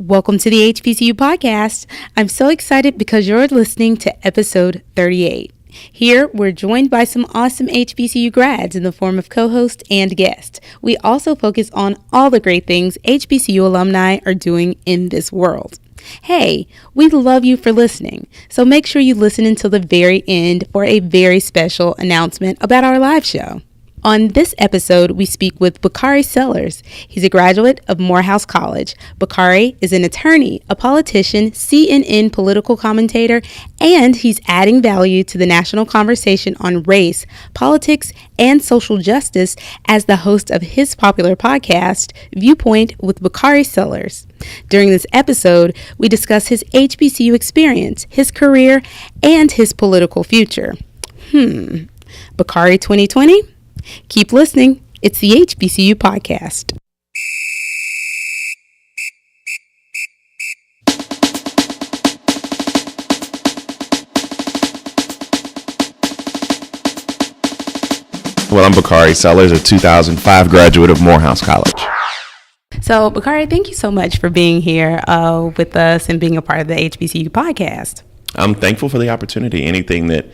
Welcome to the HBCU podcast. I'm so excited because you're listening to episode 38. Here, we're joined by some awesome HBCU grads in the form of co-host and guest. We also focus on all the great things HBCU alumni are doing in this world. Hey, we love you for listening, so make sure you listen until the very end for a very special announcement about our live show. On this episode, we speak with Bakari Sellers. He's a graduate of Morehouse College. Bakari is an attorney, a politician, CNN political commentator, and he's adding value to the national conversation on race, politics, and social justice as the host of his popular podcast, Viewpoint with Bakari Sellers. During this episode, we discuss his HBCU experience, his career, and his political future. Bakari 2020? Keep listening. It's the HBCU podcast. Well, I'm Bakari Sellers, a 2005 graduate of Morehouse College. So, Bakari, thank you so much for being here with us and being a part of the HBCU podcast. I'm thankful for the opportunity. Anything that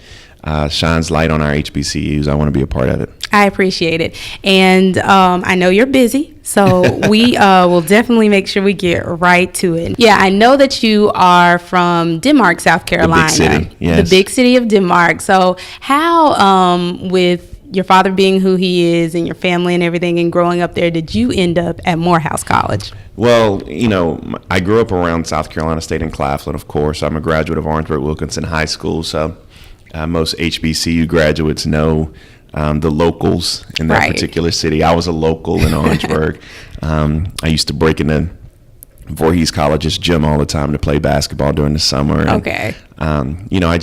shines light on our HBCUs, I want to be a part of it. I appreciate it. And I know you're busy, so we will definitely make sure we get right to it. Yeah, I know that you are from Denmark, South Carolina. The big city, yes. The big city of Denmark. So how, with your father being who he is and your family and everything and growing up there, did you end up at Morehouse College? Well, you know, I grew up around South Carolina State in Claflin, of course. I'm a graduate of Orangeburg Wilkinson High School, so most HBCU graduates know the locals in that particular city. I was a local in Orangeburg. I used to break into Voorhees College's gym all the time to play basketball during the summer. And, you know,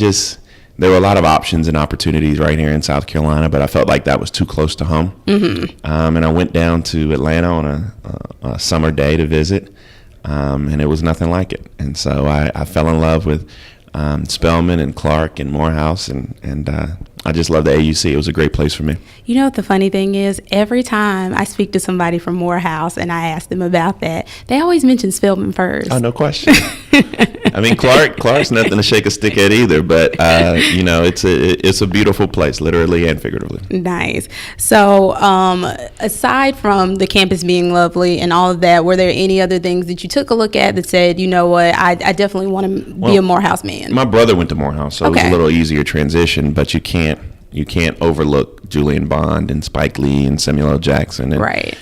there were a lot of options and opportunities right here in South Carolina, but I felt like that was too close to home. And I went down to Atlanta on a summer day to visit, and it was nothing like it. And so I fell in love with Spelman and Clark and Morehouse, and I just love the AUC. It was a great place for me. You know what the funny thing is? Every time I speak to somebody from Morehouse and I ask them about that, they always mention Spelman first. Oh, no question. I mean, Clark's nothing to shake a stick at either, but you know, it's a beautiful place, literally and figuratively. Nice. So, aside from the campus being lovely and all of that, were there any other things that you took a look at that said, you know what, I definitely want to be a Morehouse man? My brother went to Morehouse, so it was a little easier transition, but you can't overlook Julian Bond and Spike Lee and Samuel L. Jackson and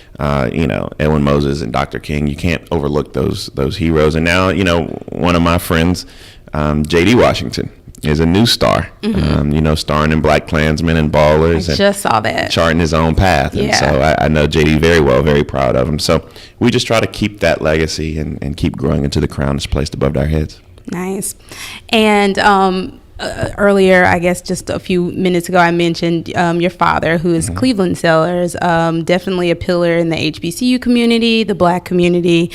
you know, Edwin Moses and Dr. King. You can't overlook those heroes. And now, you know, one of my friends, J.D. Washington, is a new star. You know, starring in Black Klansmen and Ballers. I just saw that. Charting his own path. And so I know J.D. very well, very proud of him. So we just try to keep that legacy and keep growing until the crown is placed above our heads. Nice. And earlier, I guess just a few minutes ago, I mentioned your father, who is Cleveland Sellers, definitely a pillar in the HBCU community, the Black community.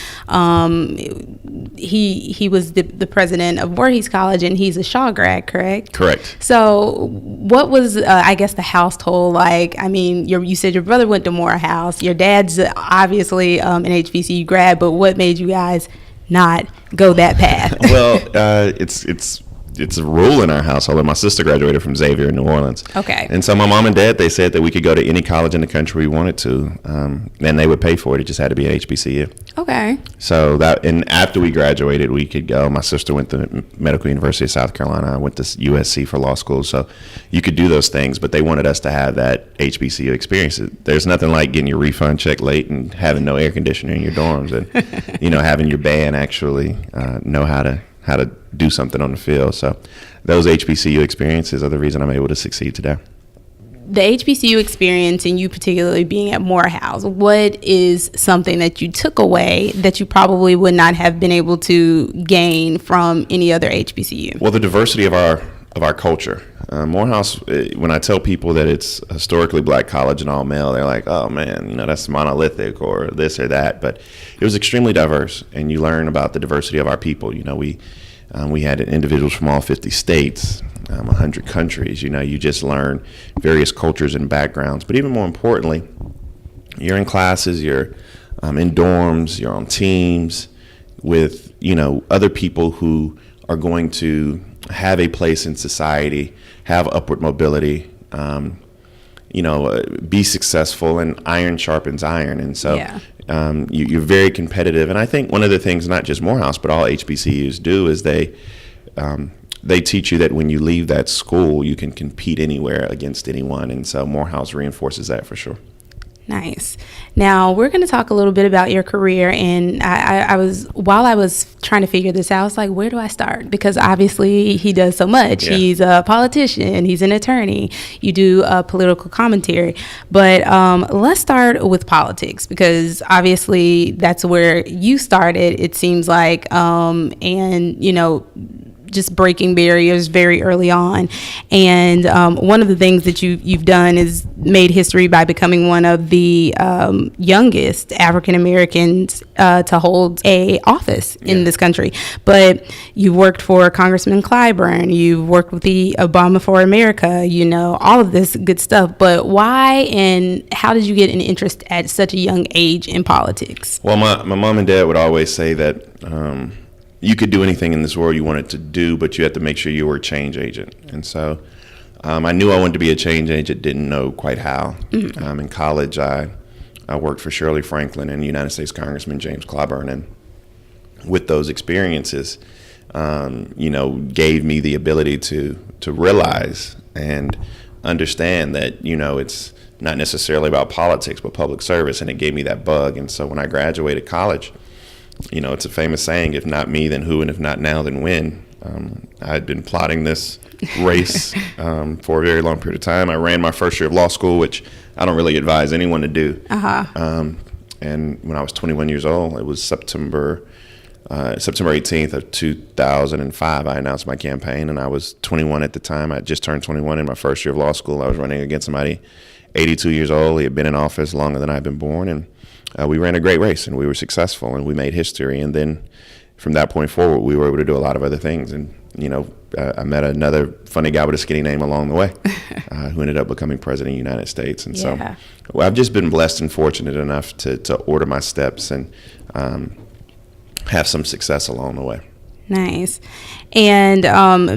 He was the president of Voorhees College, and he's a Shaw grad, correct? Correct. So what was, I guess, the household like? I mean, you said your brother went to Morehouse. Your dad's obviously an HBCU grad, but what made you guys not go that path? Well, it's a rule in our household. And my sister graduated from Xavier in New Orleans. Okay. And so my mom and dad, they said that we could go to any college in the country we wanted to, and they would pay for it. It just had to be an HBCU. Okay. So and after we graduated, we could go. My sister went to Medical University of South Carolina. I went to USC for law school. So you could do those things, but they wanted us to have that HBCU experience. There's nothing like getting your refund check late and having no air conditioner in your dorms, and you know, having your band actually know how to do something on the field. So those HBCU experiences are the reason I'm able to succeed today. The HBCU experience, and you particularly being at Morehouse, what is something that you took away that you probably would not have been able to gain from any other HBCU? Well, the diversity of our culture. Morehouse, when I tell people that it's a historically Black college and all male, they're like, oh man, you know, that's monolithic or this or that. But it was extremely diverse, and you learn about the diversity of our people. You know, we had individuals from all 50 states, 100 countries. You know, you just learn various cultures and backgrounds. But even more importantly, you're in classes, you're in dorms, you're on teams. with, other people who are going to have a place in society, have upward mobility, be successful, and iron sharpens iron. And so you're very competitive. And I think one of the things not just Morehouse, but all HBCUs do is they teach you that when you leave that school, you can compete anywhere against anyone. And so Morehouse reinforces that for sure. Nice. Now we're going to talk a little bit about your career, and while I was trying to figure this out, I was like, where do I start? Because obviously he does so much. Yeah. He's a politician. He's an attorney. You do political commentary, but let's start with politics, because obviously that's where you started. It seems like, just breaking barriers very early on. And one of the things that you've done is made history by becoming one of the youngest African Americans to hold a office in this country. But you've worked for Congressman Clyburn, you've worked with the Obama for America, all of this good stuff. But why and how did you get an interest at such a young age in politics? Well, my mom and dad would always say that you could do anything in this world you wanted to do, but you had to make sure you were a change agent. And so I knew I wanted to be a change agent, didn't know quite how. Mm-hmm. In college, I worked for Shirley Franklin and United States Congressman James Clyburn. And with those experiences, gave me the ability to realize and understand that, it's not necessarily about politics, but public service. And it gave me that bug. And so when I graduated college, it's a famous saying, if not me, then who? And if not now, then when? I had been plotting this race for a very long period of time. I ran my first year of law school, which I don't really advise anyone to do. And when I was 21 years old, it was September 18th of 2005, I announced my campaign, and I was 21 at the time. I just turned 21 in my first year of law school. I was running against somebody 82 years old. He had been in office longer than I'd been born, and we ran a great race, and we were successful, and we made history. And then from that point forward, we were able to do a lot of other things. And, I met another funny guy with a skinny name along the way who ended up becoming president of the United States. And so I've just been blessed and fortunate enough to order my steps and have some success along the way. Nice. And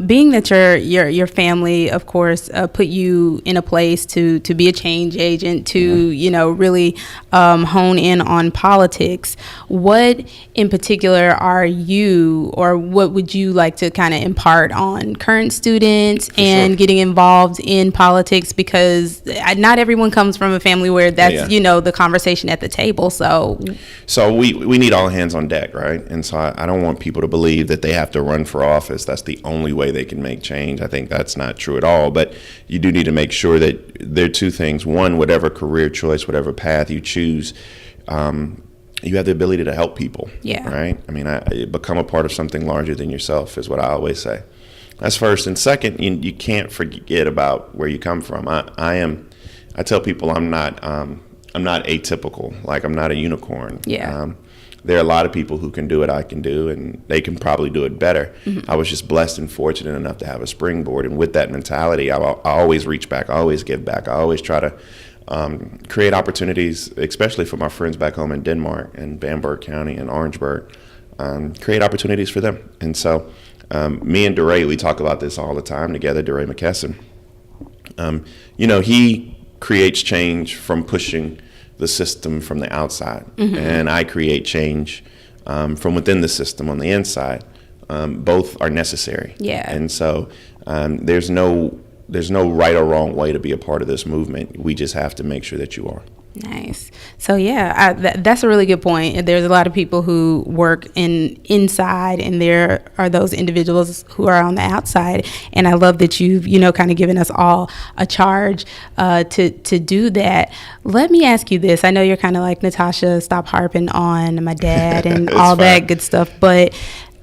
being that your family, of course, put you in a place to be a change agent, to really hone in on politics, what in particular are you, or what would you like to kind of impart on current students and getting involved in politics? Because not everyone comes from a family where that's the conversation at the table. So we need all hands on deck, right? And so I don't want people to believe that they have to run for office. That's the only way they can make change. I think that's not true at all. But you do need to make sure that there are two things. One, whatever career choice, whatever path you choose, you have the ability to help people. Yeah. Right? I mean, become a part of something larger than yourself is what I always say. That's first. And second, you can't forget about where you come from. I tell people I'm not atypical. Like, I'm not a unicorn. Yeah. There are a lot of people who can do what I can do, and they can probably do it better. Mm-hmm. I was just blessed and fortunate enough to have a springboard. And with that mentality, I always reach back. I always give back. I always try to create opportunities, especially for my friends back home in Denmark and Bamberg County and Orangeburg, create opportunities for them. And so me and DeRay, we talk about this all the time together, DeRay McKesson. He creates change from pushing the system from the outside, mm-hmm. and I create change from within the system on the inside. Both are necessary. Yeah. And so there's no right or wrong way to be a part of this movement. We just have to make sure that you are. Nice. So that's a really good point. There's a lot of people who work inside, and there are those individuals who are on the outside. And I love that you've kind of given us all a charge to do that. Let me ask you this. I know you're kind of like, Natasha, stop harping on my dad and all fine. That good stuff, but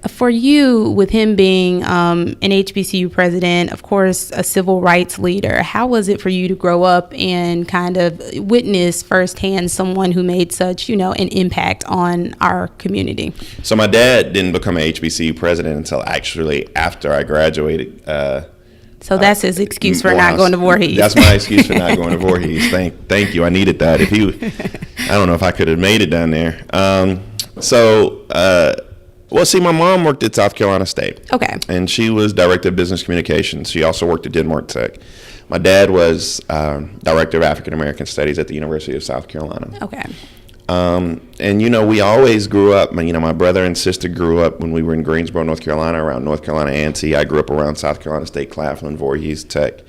for you, with him being an HBCU president, of course, a civil rights leader, how was it for you to grow up and kind of witness firsthand someone who made such, an impact on our community? So my dad didn't become an HBCU president until actually after I graduated. So that's his excuse for not going to Voorhees. That's my excuse for not going to Voorhees. Thank you. I needed that. Well, see, my mom worked at South Carolina State. Okay. And she was director of business communications. She also worked at Denmark Tech. My dad was director of African American studies at the University of South Carolina. Okay. And, you know, we always grew up, you know, my brother and sister grew up when we were in Greensboro, North Carolina, around North Carolina A&T. I grew up around South Carolina State, Claflin, Voorhees, Tech.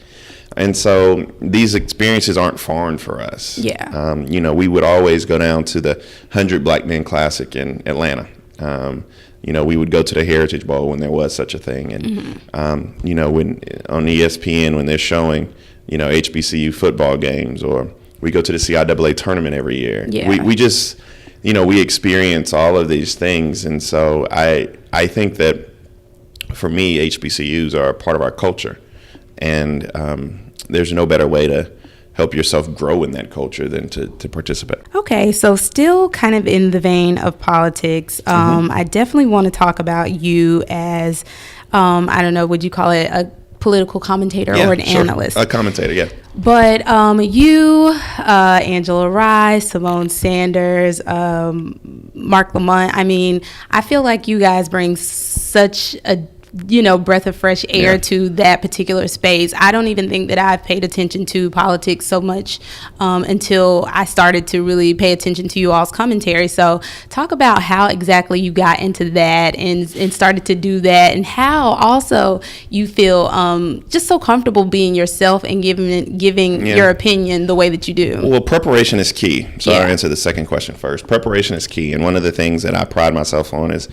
And so these experiences aren't foreign for us. Yeah. You know, we would always go down to the 100 Black Men Classic in Atlanta. You know, we would go to the Heritage Bowl when there was such a thing. And, you know, when on ESPN, when they're showing, you know, HBCU football games, or we go to the CIAA tournament every year. Yeah. We just, you know, we experience all of these things. And so I think that for me, HBCUs are a part of our culture. And there's no better way to help yourself grow in that culture than to participate. Okay, so still kind of in the vein of politics, I definitely want to talk about you as, I don't know, would you call it a political commentator or an analyst? A commentator, yeah. But you, Angela Rye, Simone Sanders, Mark Lamont, I mean, I feel like you guys bring such a breath of fresh air to that particular space. I don't even think that I've paid attention to politics so much until I started to really pay attention to you all's commentary. So talk about how exactly you got into that and started to do that, and how also you feel just so comfortable being yourself and giving your opinion the way that you do. Well, preparation is key. So I'll answer the second question first. Preparation is key. And one of the things that I pride myself on is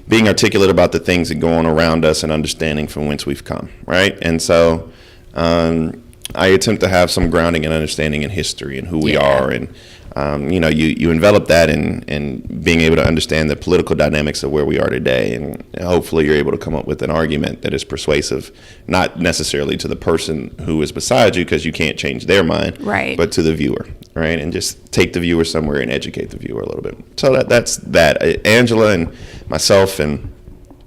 being articulate about the things that go on around us and understanding from whence we've come, right? And so I attempt to have some grounding and understanding in history and who we are, and you envelop that in being able to understand the political dynamics of where we are today, and hopefully you're able to come up with an argument that is persuasive, not necessarily to the person who is beside you, because you can't change their mind, right, but to the viewer, right? And just take the viewer somewhere and educate the viewer a little bit. So that's that. Angela and myself and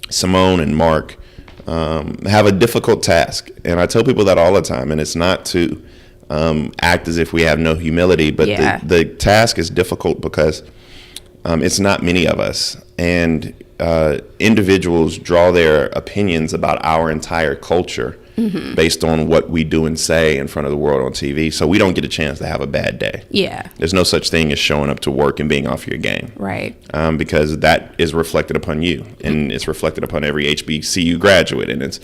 Simone and Mark have a difficult task, and I tell people that all the time, and it's not to act as if we have no humility, but the task is difficult because it's not many of us, and individuals draw their opinions about our entire culture based on what we do and say in front of the world on TV. So we don't get a chance to have a bad day. Yeah. There's no such thing as showing up to work and being off your game. Right. Because that is reflected upon you, and it's reflected upon every HBCU graduate, and it's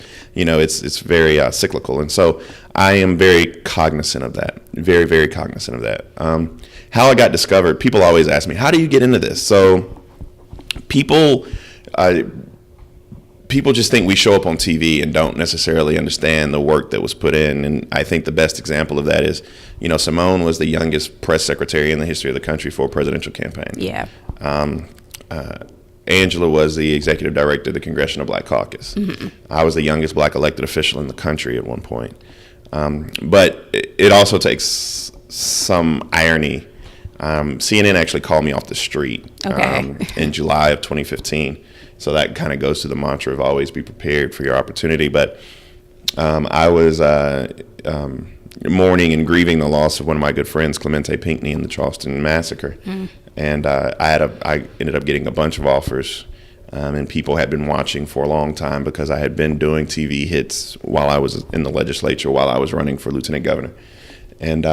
very cyclical. And so I am very cognizant of that. Very, very cognizant of that. How I got discovered, people always ask me, how do you get into this? So people just think we show up on TV and don't necessarily understand the work that was put in. And I think the best example of that is, Simone was the youngest press secretary in the history of the country for a presidential campaign. Yeah. Angela was the executive director of the Congressional Black Caucus. I was the youngest black elected official in the country at one point. But it also takes some irony. CNN actually called me off the street in July of 2015. So that kind of goes to the mantra of always be prepared for your opportunity. But I was mourning and grieving the loss of one of my good friends, Clemente Pinckney, in the Charleston massacre. And I ended up getting a bunch of offers, and people had been watching for a long time because I had been doing TV hits while I was in the legislature, while I was running for lieutenant governor. And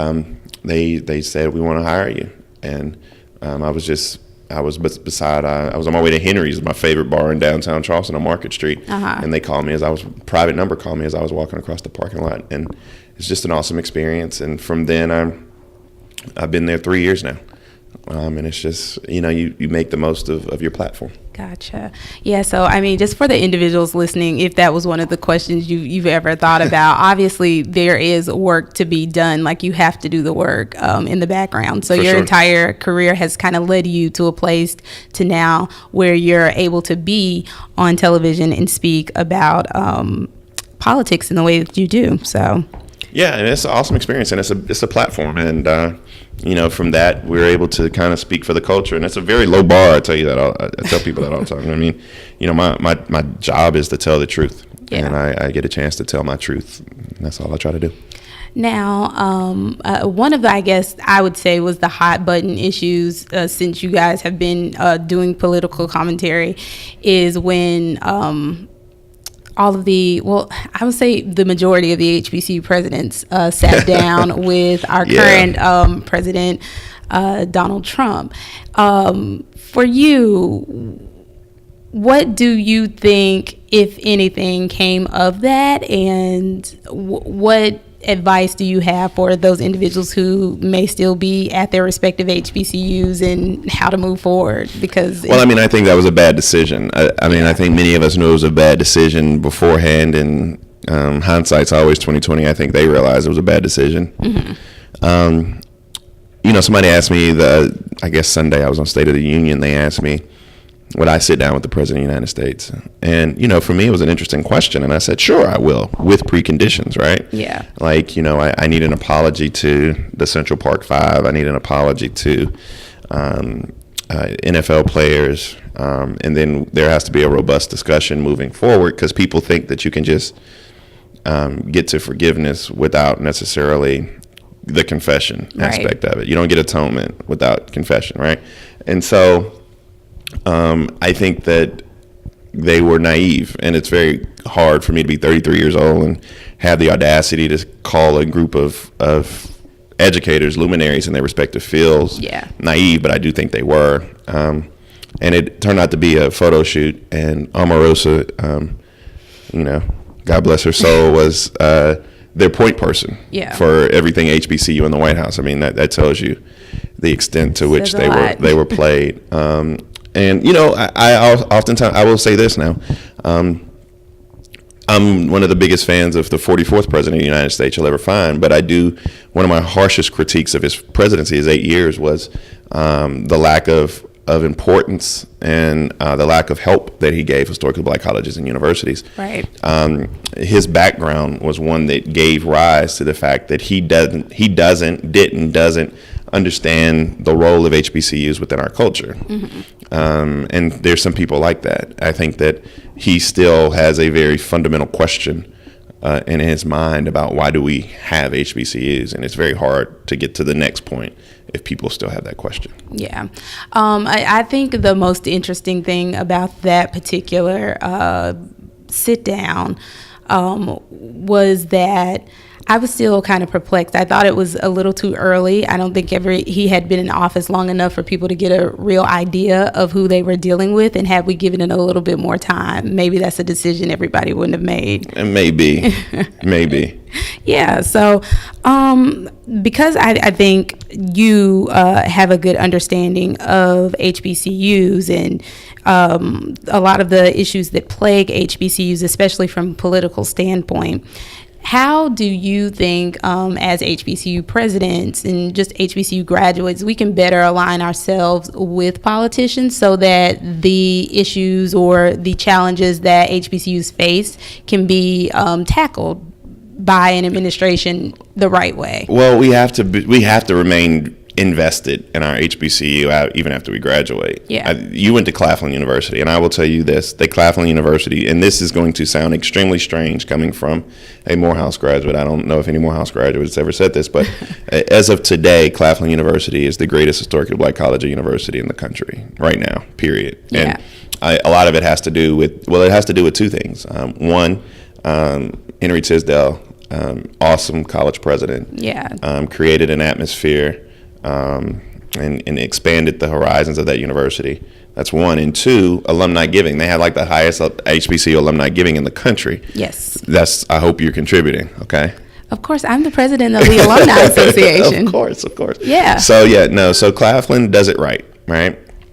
they said, we want to hire you. And I was on my way to Henry's, my favorite bar in downtown Charleston on Market Street. And they called me private number called me as I was walking across the parking lot. And it's just an awesome experience. And from then I've been there 3 years now. And it's just, you make the most of your platform. Gotcha. Yeah. So, I mean, just for the individuals listening, if that was one of the questions you've ever thought about, obviously there is work to be done. Like, you have to do the work in the background. So your entire career has kind of led you to a place to now where you're able to be on television and speak about politics in the way that you do. So. Yeah, and it's an awesome experience, and it's a platform, and from that we're able to kind of speak for the culture, and it's a very low bar. I tell you that. I tell people that all the time. I mean, my job is to tell the truth, and I get a chance to tell my truth. And that's all I try to do. Now, one of the, I guess I would say, was the hot button issues since you guys have been doing political commentary is when all of the, well, I would say the majority of the HBCU presidents sat down with our current president, Donald Trump. For you, what do you think, if anything, came of that, and what advice do you have for those individuals who may still be at their respective HBCUs and how to move forward? Because I think that was a bad decision. I think many of us knew it was a bad decision beforehand, and hindsight's always 20/20. I think they realized it was a bad decision. Somebody asked me I guess Sunday I was on State of the Union. They asked me, would I sit down with the President of the United States? And, for me, it was an interesting question. And I said, sure, I will, with preconditions, right? Yeah. Like, I need an apology to the Central Park Five. I need an apology to NFL players. And then there has to be a robust discussion moving forward, because people think that you can just get to forgiveness without necessarily the confession aspect of it. You don't get atonement without confession, right? And so I think that they were naive, and it's very hard for me to be 33 years old and have the audacity to call a group of educators, luminaries in their respective fields, naive, but I do think they were. And it turned out to be a photo shoot, and Omarosa, God bless her soul, was their point person for everything HBCU in the White House. I mean, that tells you the extent to which they were played. And, I oftentimes, I will say this now, I'm one of the biggest fans of the 44th president of the United States you'll ever find, but one of my harshest critiques of his presidency, his 8 years, was the lack of importance and the lack of help that he gave historically Black colleges and universities. Right. His background was one that gave rise to the fact that he doesn't understand the role of HBCUs within our culture. And there's some people like that. I think that he still has a very fundamental question in his mind about why do we have HBCUs, and it's very hard to get to the next point if people still have that question. Yeah. I think the most interesting thing about that particular sit down was that I was still kind of perplexed. I thought it was a little too early. I don't think he had been in office long enough for people to get a real idea of who they were dealing with. And had we given it a little bit more time, maybe that's a decision everybody wouldn't have made. Maybe. Yeah. So because I think you have a good understanding of HBCUs and a lot of the issues that plague HBCUs, especially from a political standpoint, how do you think, as HBCU presidents and just HBCU graduates, we can better align ourselves with politicians so that the issues or the challenges that HBCUs face can be tackled by an administration the right way? Well, we have to remain invested in our HBCU even after we graduate. Yeah. You went to Claflin University, and I will tell you this, that Claflin University, and this is going to sound extremely strange coming from a Morehouse graduate. I don't know if any Morehouse graduates ever said this, but as of today, Claflin University is the greatest historically Black college or university in the country right now, period. Yeah. And a lot of it has to do with, two things. One, Henry Tisdale, awesome college president, created an atmosphere and expanded the horizons of that university. That's one. And two, alumni giving. They had like the highest HBCU alumni giving in the country. Yes. I hope you're contributing, okay? Of course, I'm the president of the Alumni Association. Of course. Yeah. So Claflin does it right?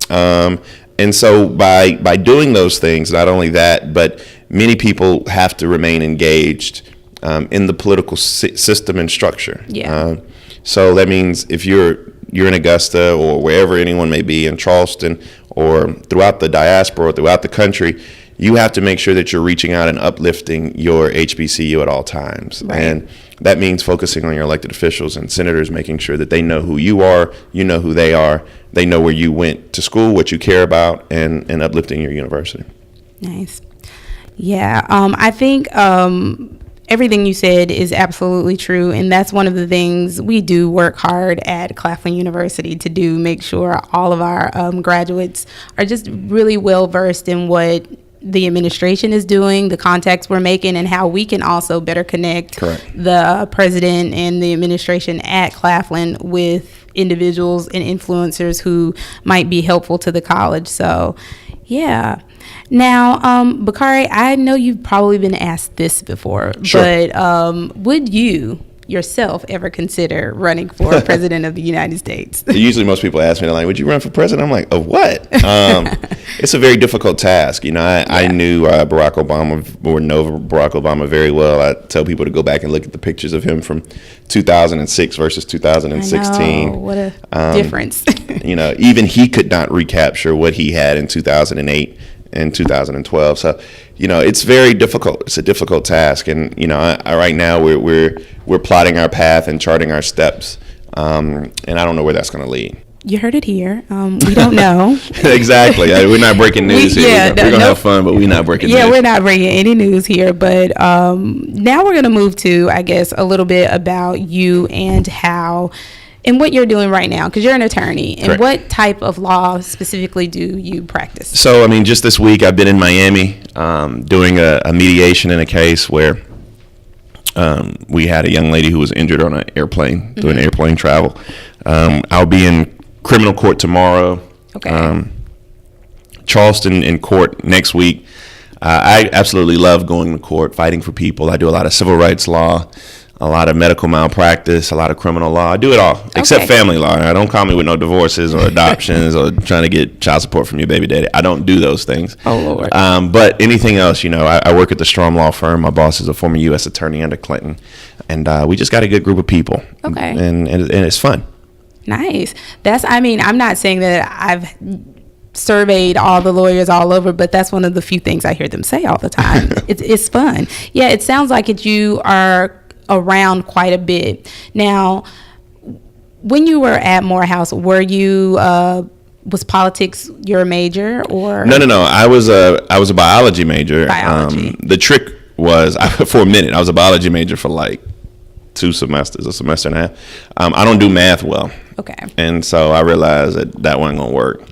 And so by doing those things, not only that, but many people have to remain engaged in the political system and structure. Yeah. So that means if you're in Augusta or wherever anyone may be, in Charleston or throughout the diaspora or throughout the country, you have to make sure that you're reaching out and uplifting your HBCU at all times. Right. And that means focusing on your elected officials and senators, making sure that they know who you are, you know who they are, they know where you went to school, what you care about, and uplifting your university. Nice. Yeah. I think everything you said is absolutely true, and that's one of the things we do work hard at Claflin University to do, make sure all of our graduates are just really well versed in what the administration is doing, the contacts we're making, and how we can also better connect the president and the administration at Claflin with individuals and influencers who might be helpful to the college. So, yeah. Now, Bakari, I know you've probably been asked this before, but would you yourself ever consider running for president of the United States? Usually most people ask me, they're like, would you run for president? I'm like, of what? It's a very difficult task. You know, I knew Barack Obama, or know Barack Obama very well. I tell people to go back and look at the pictures of him from 2006 versus 2016. I know, what a difference. You know, even he could not recapture what he had in 2008 and 2012. So, you know, it's very difficult. It's a difficult task. And, you know, right now we're plotting our path and charting our steps. And I don't know where that's going to lead. You heard it here. We don't know. Exactly. We're not breaking news here. We're going to have fun, but we're not breaking news. Yeah, we're not breaking any news here. But now we're going to move to, I guess, a little bit about you and how and what you're doing right now, because you're an attorney. And Correct. What type of law specifically do you practice? So, I mean, just this week I've been in Miami doing a mediation in a case where we had a young lady who was injured on an airplane, doing airplane travel. I'll be in criminal court tomorrow. Okay. Charleston in court next week. I absolutely love going to court, fighting for people. I do a lot of civil rights law, a lot of medical malpractice, a lot of criminal law. I do it all, except family law. Now, don't call me with no divorces or adoptions or trying to get child support from your baby daddy. I don't do those things. Oh, Lord. But anything else, you know, I work at the Strom Law Firm. My boss is a former U.S. attorney under Clinton. And we just got a good group of people. Okay. And it's fun. Nice. I'm not saying that I've surveyed all the lawyers all over, but that's one of the few things I hear them say all the time. It's fun. Yeah, it sounds like you are around quite a bit. Now, when you were at Morehouse, were you was politics your major or? No. I was a biology major. Biology. The trick was for a minute I was a biology major for like 2 semesters, a semester and a half. I don't do math well. Okay. And so I realized that wasn't gonna work.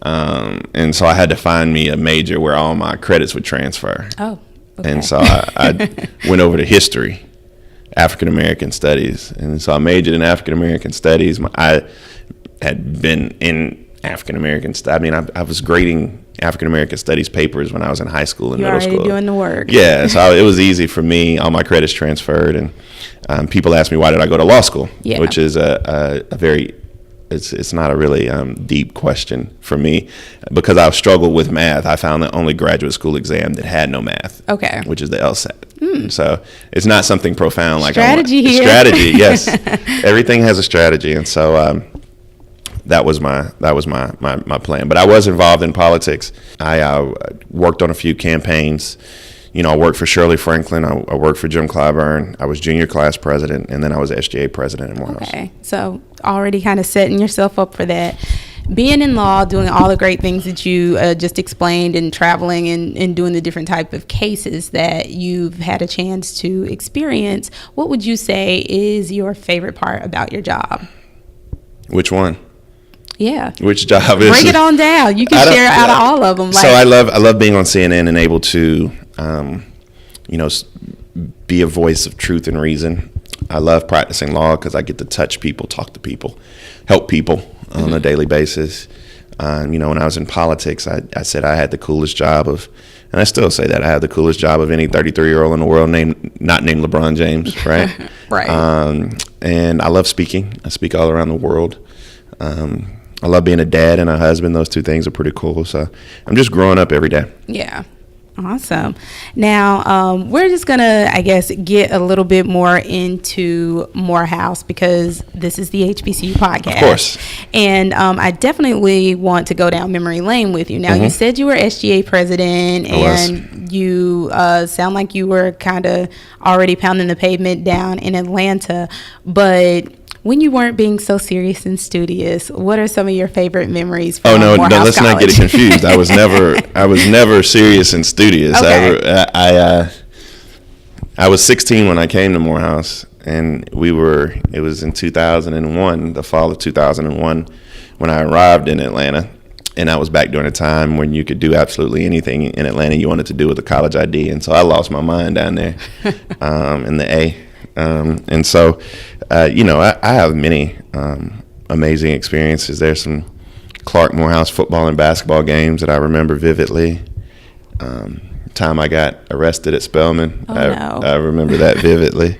And so I had to find me a major where all my credits would transfer. Oh. Okay. And so I went over to history, African American studies, and so I majored in African American studies. I had been in African American studies. I mean, I was grading African American studies papers when I was in high school and middle school. You're already doing the work. Yeah, so it was easy for me. All my credits transferred, and people ask me why did I go to law school, which is a very it's not a really deep question for me because I've struggled with math. I found the only graduate school exam that had no math, which is the LSAT. So it's not something profound like strategy here. Strategy, yes. Everything has a strategy, and so that was my plan. But I was involved in politics. I worked on a few campaigns. You know, I worked for Shirley Franklin. I worked for Jim Clyburn. I was junior class president, and then I was SGA president in Morehouse. Okay, so already kind of setting yourself up for that. Being in law, doing all the great things that you just explained, and traveling and doing the different type of cases that you've had a chance to experience, what would you say is your favorite part about your job? Which one? Yeah. Which job is? Break it on down. You can share out of all of them. So I love being on CNN and able to, be a voice of truth and reason. I love practicing law because I get to touch people, talk to people, help people on a daily basis. When I was in politics, I said I had the coolest job and I still say that I have the coolest job of any 33-year-old in the world not named LeBron James, right? Right. And I love speaking. I speak all around the world. I love being a dad and a husband. Those two things are pretty cool. So I'm just growing up every day. Yeah. Awesome. Now, we're just going to, I guess, get a little bit more into Morehouse because this is the HBCU podcast. Of course. And I definitely want to go down memory lane with you. Now, you said you were SGA president and you sound like you were kind of already pounding the pavement down in Atlanta. But when you weren't being so serious and studious, what are some of your favorite memories from Morehouse College? Let's not get it confused. I was never serious and studious. Okay. I was 16 when I came to Morehouse, and it was in 2001, the fall of 2001, when I arrived in Atlanta. And I was back during a time when you could do absolutely anything in Atlanta you wanted to do with a college ID. And so I lost my mind down there in the A. And so, I have many amazing experiences. There's some Clark Morehouse football and basketball games that I remember vividly. Time I got arrested at Spelman. I remember that vividly.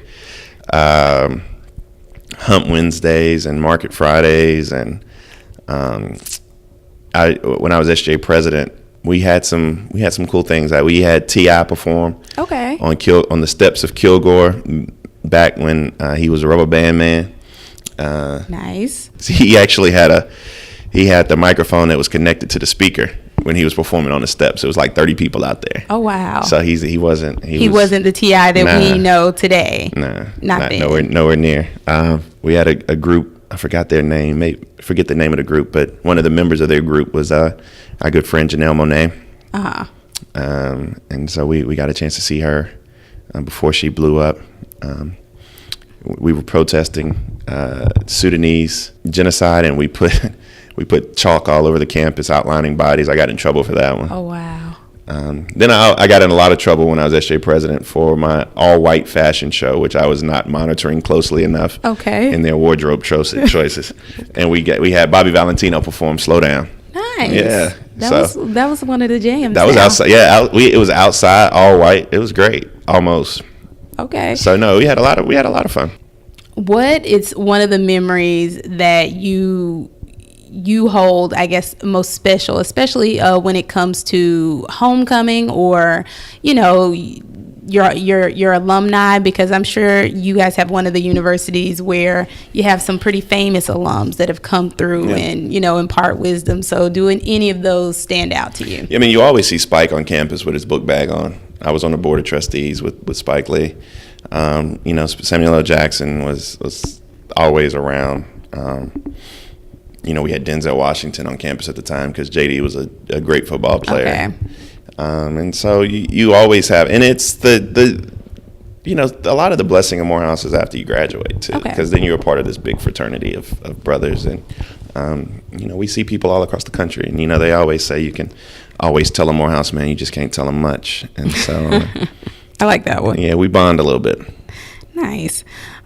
Hump Wednesdays and Market Fridays, and when I was SJ president, we had some cool things. We had T.I. perform on the steps of Kilgore back when he was a rubber band man. Nice. He actually had the microphone that was connected to the speaker when he was performing on the steps. It was like 30 people out there. Oh wow! So he wasn't the T.I. that we know today. Not nowhere near. We had a group. I forgot their name. Forget the name of the group, but one of the members of their group was our good friend Janelle Monáe. And so we got a chance to see her before she blew up. We were protesting Sudanese genocide, and we put chalk all over the campus outlining bodies. I got in trouble for that one. Oh wow! Then I got in a lot of trouble when I was SJ president for my all-white fashion show, which I was not monitoring closely enough. Okay. In their wardrobe choices, and we had Bobby Valentino perform "Slow Down." Nice. Yeah. That was one of the jams. That was outside. Yeah, it was outside, all white. It was great, almost. Okay. So no, we had a lot of fun. What is one of the memories that you hold, I guess, most special, especially when it comes to homecoming or, your alumni? Because I'm sure you guys have one of the universities where you have some pretty famous alums that have come through and, impart wisdom. So do any of those stand out to you? I mean, you always see Spike on campus with his book bag on. I was on the board of trustees with Spike Lee. Samuel L. Jackson was always around. We had Denzel Washington on campus at the time because JD was a great football player. Okay. And so you always have, and it's a lot of the blessing of Morehouse is after you graduate too, because then you're a part of this big fraternity of brothers, and we see people all across the country, and they always say you can always tell a Morehouse man, you just can't tell them much, and so I like that one. Yeah, we bond a little bit. Nice.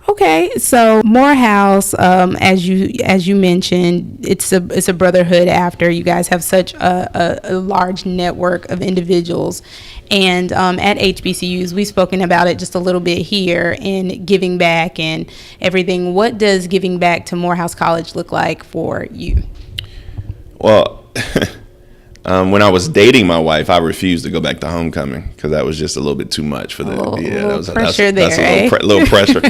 Okay, so Morehouse, as you mentioned, it's a brotherhood. After you guys have such a large network of individuals, and at HBCUs, we've spoken about it just a little bit here in giving back and everything. What does giving back to Morehouse College look like for you? Well, when I was dating my wife, I refused to go back to homecoming because that was just a little bit too much for the pressure there. That's a little pressure.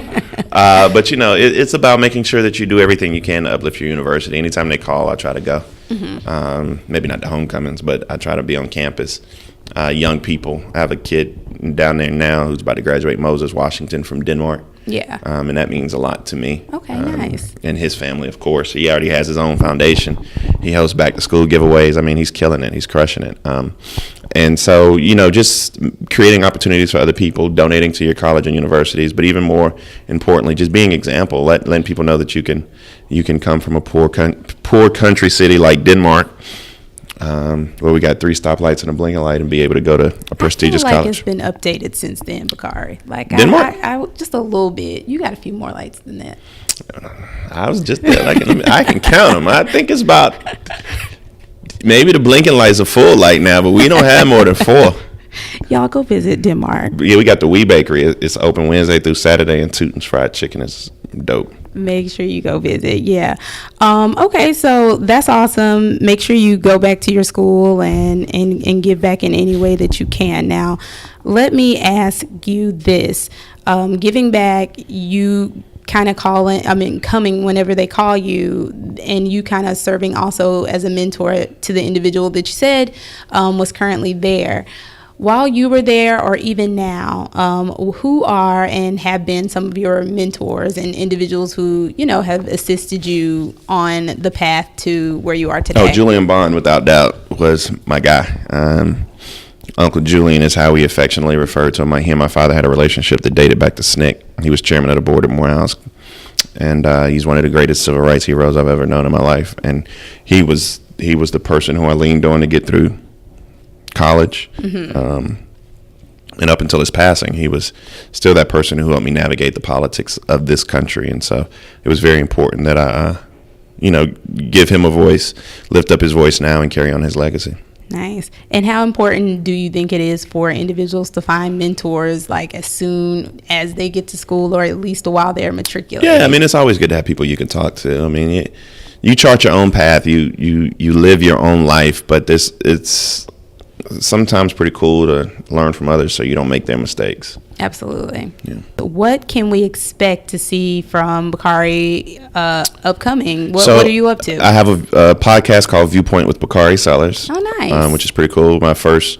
But it's about making sure that you do everything you can to uplift your university. Anytime they call, I try to go. Mm-hmm. Maybe not to homecomings, but I try to be on campus. Young people. I have a kid down there now who's about to graduate, Moses Washington from Denmark. Yeah. And that means a lot to me. Okay, nice. And his family, of course. He already has his own foundation. He hosts back to school giveaways. I mean, he's killing it. He's crushing it. And so, just creating opportunities for other people, donating to your college and universities, but even more importantly, just being an example, letting people know that you can come from a poor country city like Denmark, where we got 3 stoplights and a blinking light, and be able to go to a prestigious college. It's been updated since then, Bakari. Denmark? I just a little bit. You got a few more lights than that. I was just there. I can count them. I think it's about, maybe the blinking lights are full light now, but we don't have more than 4. Y'all go visit Denmark. Yeah, we got the Wee Bakery. It's open Wednesday through Saturday, and Tootin's Fried Chicken is dope. Make sure you go visit. Yeah. Okay, so that's awesome. Make sure you go back to your school and give back in any way that you can. Now, let me ask you this. Giving back, you kind of coming whenever they call you, and you kind of serving also as a mentor to the individual that you said was currently there. While you were there, or even now, who are and have been some of your mentors and individuals who, have assisted you on the path to where you are today? Oh, Julian Bond, without doubt, was my guy. Uncle Julian is how we affectionately referred to him. He and my father had a relationship that dated back to SNCC. He was chairman of the board at Morehouse, and he's one of the greatest civil rights heroes I've ever known in my life. And he was the person who I leaned on to get through college. And up until his passing, he was still that person who helped me navigate the politics of this country. And so it was very important that I, give him a voice, lift up his voice now, and carry on his legacy. Nice. And how important do you think it is for individuals to find mentors like as soon as they get to school, or at least while they're matriculating? Yeah, I mean, it's always good to have people you can talk to. I mean, you chart your own path, you live your own life, but it's sometimes pretty cool to learn from others so you don't make their mistakes. Absolutely. Yeah. What can we expect to see from Bakari upcoming? What are you up to? I have a podcast called Viewpoint with Bakari Sellers. Oh, nice. Which is pretty cool. My first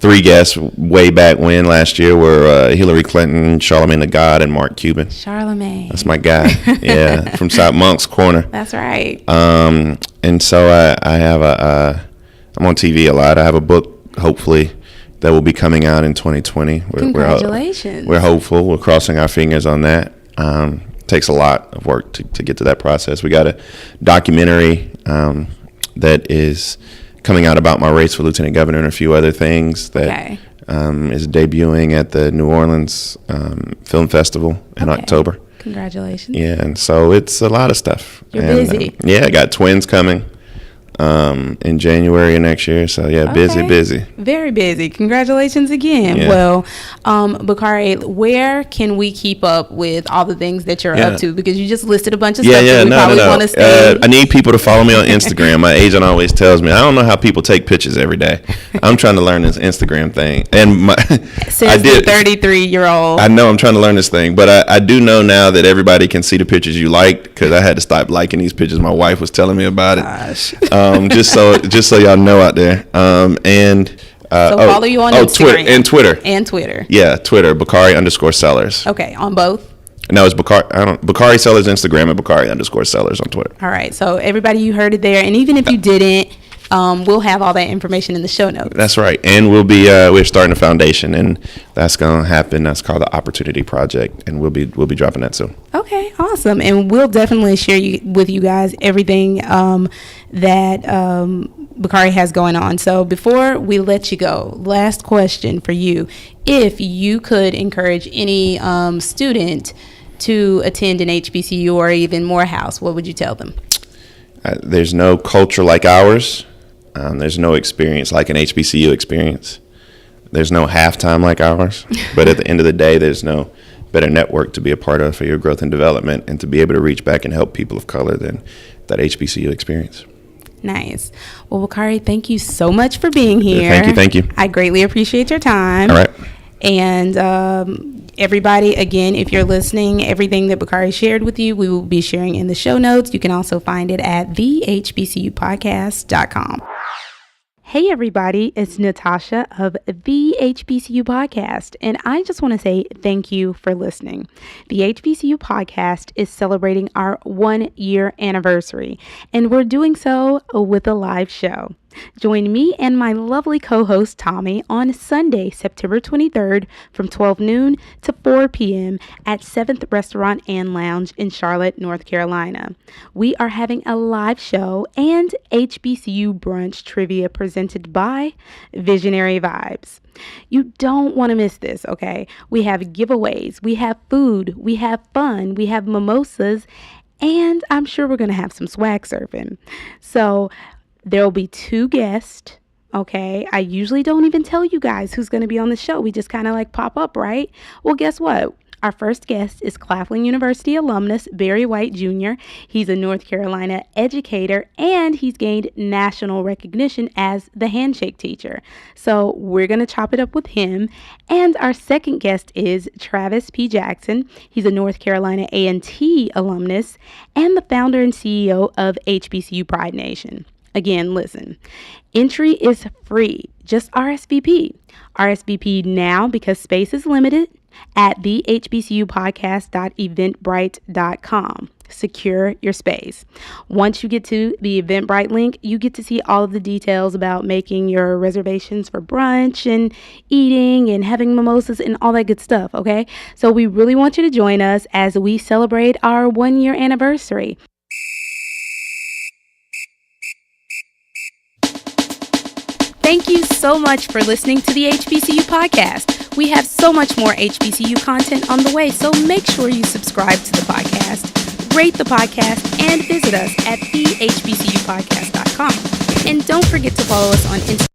3 guests way back when last year were Hillary Clinton, Charlemagne the God, and Mark Cuban. Charlemagne. That's my guy. Yeah, from South Monk's Corner. That's right. And so I have I'm on TV a lot. I have a book, hopefully, that will be coming out in 2020. Congratulations. We're hopeful. We're crossing our fingers on that. Takes a lot of work to get to that process. We got a documentary that is coming out about my race for lieutenant governor and a few other things that is debuting at the New Orleans Film Festival in October. Congratulations. Yeah, and so it's a lot of stuff. You're busy. I got twins coming in January of next year. So busy. Very busy. Congratulations again. Yeah. Well, Bakari, where can we keep up with all the things that you're up to? Because you just listed a bunch of stuff that we probably want to stay. I need people to follow me on Instagram. My agent always tells me, I don't know how people take pictures every day. I'm trying to learn this Instagram thing. And Since the 33-year-old. I know I'm trying to learn this thing, but I do know now that everybody can see the pictures you liked, because I had to stop liking these pictures. My wife was telling me about it. Gosh. Just so y'all know out there. Follow you on Instagram. Twitter. Yeah, Twitter, Bakari_Sellers. Okay, on both? No, it's Bakari Sellers Instagram and Bakari_Sellers on Twitter. All right, so everybody, you heard it there. And even if you didn't, we'll have all that information in the show notes. That's right. And we'll be we're starting a foundation, and that's going to happen. That's called the Opportunity Project, and we'll be dropping that soon. Okay, awesome. And we'll definitely share with you guys everything that Bakari has going on. So before we let you go, last question for you. If you could encourage any student to attend an HBCU or even Morehouse, what would you tell them? There's no culture like ours. There's no experience like an HBCU experience. There's no halftime like ours. But at the end of the day, there's no better network to be a part of for your growth and development, and to be able to reach back and help people of color than that HBCU experience. Nice. Well, Bakari, thank you so much for being here. Thank you. I greatly appreciate your time. All right. And everybody, again, if you're listening, everything that Bakari shared with you, we will be sharing in the show notes. You can also find it at thehbcupodcast.com. Hey everybody, it's Natasha of the HBCU Podcast, and I just want to say thank you for listening. The HBCU Podcast is celebrating our 1-year anniversary, and we're doing so with a live show. Join me and my lovely co-host Tommy on Sunday, September 23rd from 12 noon to 4 p.m. at 7th Restaurant and Lounge in Charlotte, North Carolina. We are having a live show and HBCU brunch trivia presented by Visionary Vibes. You don't want to miss this, okay? We have giveaways, we have food, we have fun, we have mimosas, and I'm sure we're going to have some swag surfing. So there will be 2 guests, okay? I usually don't even tell you guys who's going to be on the show. We just kind of like pop up, right? Well, guess what? Our first guest is Claflin University alumnus Barry White Jr. He's a North Carolina educator, and he's gained national recognition as the handshake teacher. So we're going to chop it up with him. And our second guest is Travis P. Jackson. He's a North Carolina A&T alumnus and the founder and CEO of HBCU Pride Nation. Again, listen, entry is free. Just RSVP. RSVP now because space is limited at thehbcupodcast.eventbrite.com. secure your space. Once you get to the Eventbrite link, you get to see all of the details about making your reservations for brunch and eating and having mimosas and all that good stuff, okay? So we really want you to join us as we celebrate our 1-year anniversary. Thank you so much for listening to the HBCU podcast. We have so much more HBCU content on the way, so make sure you subscribe to the podcast, rate the podcast, and visit us at thehbcupodcast.com. And don't forget to follow us on Instagram